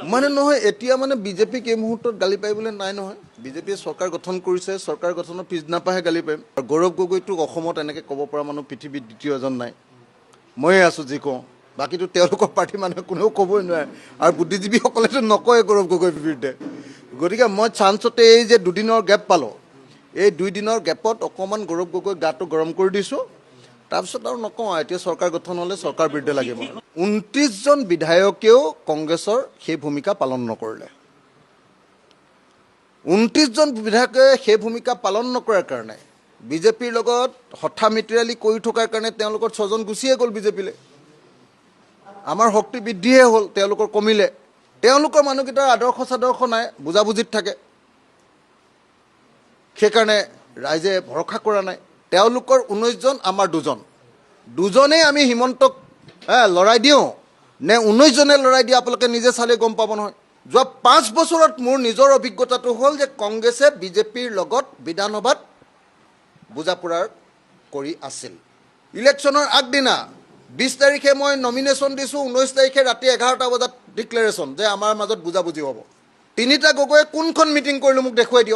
মানে নহয় এতিয়া মানে বিজেপিক এই মুহূৰ্তত গালি পাৰিবলৈ নাই নহয়। বিজেপিয়ে চৰকাৰ গঠন কৰিছে, চৰকাৰ গঠনৰ পিছদিনাপাহে গালি পাৰিম। আৰু গৌৰৱ গগৈটোক অসমত এনেকৈ ক'ব পৰা মানুহ পৃথিৱীত দ্বিতীয় এজন নাই। ময়ে আছোঁ যি কওঁ, বাকীতো তেওঁলোকৰ পাৰ্টীৰ মানুহে কোনেও ক'বই নোৱাৰে। আৰু বুদ্ধিজীৱীসকলেতো নকয় গৌৰৱ গগৈৰ বিৰুদ্ধে। গতিকে মই চান্সতে এই যে দুদিনৰ গেপ পালোঁ, এই 2 দিনৰ গেপত অকণমান গৌৰৱ গগৈ গাটো গৰম কৰি দিছোঁ। তাৰপিছত আৰু নকওঁ, এতিয়া চৰকাৰ গঠন হ'লে চৰকাৰ বিৰুদ্ধে লাগিব। 29জন বিধায়কেও কংগ্ৰেছৰ সেই ভূমিকা পালন নকৰিলে। 29জন বিধায়কে সেই ভূমিকা পালন নকৰাৰ কাৰণে বিজেপিৰ লগত হঠা মিতিৰালি কৰি থকাৰ কাৰণে তেওঁলোকৰ 6জন গুচিয়ে গ'ল বিজেপিলৈ। আমাৰ শক্তি বৃদ্ধিহে হ'ল, তেওঁলোকৰ কমিলে। তেওঁলোকৰ মানুহকেইটাৰ আদৰ্শ চাদৰ্শ নাই, বুজাবুজিত থাকে। সেইকাৰণে ৰাইজে ভৰসা কৰা নাই। তেওঁলোকৰ 19জন, আমাৰ 2জন। 2জনেই আমি হিমন্তক লৰাই দিওঁ নে 19জনে লৰাই দিয়ে, আপোনালোকে নিজে চালে গম পাব নহয়। যোৱা 5 বছৰত মোৰ নিজৰ অভিজ্ঞতাটো হ'ল যে কংগ্ৰেছে বিজেপিৰ লগত বিধানসভাত বুজাপৰাৰ কৰি আছিল। ইলেকশ্যনৰ আগদিনা 20 তাৰিখে মই নমিনেশ্যন দিছোঁ, 19 তাৰিখে ৰাতি 11টা বজাত ডিক্লেৰেশ্যন যে আমাৰ মাজত বুজাবুজি হ'ব। 3টা গগৈয়ে কোনখন মিটিং কৰিলোঁ মোক দেখুৱাই দিয়ক।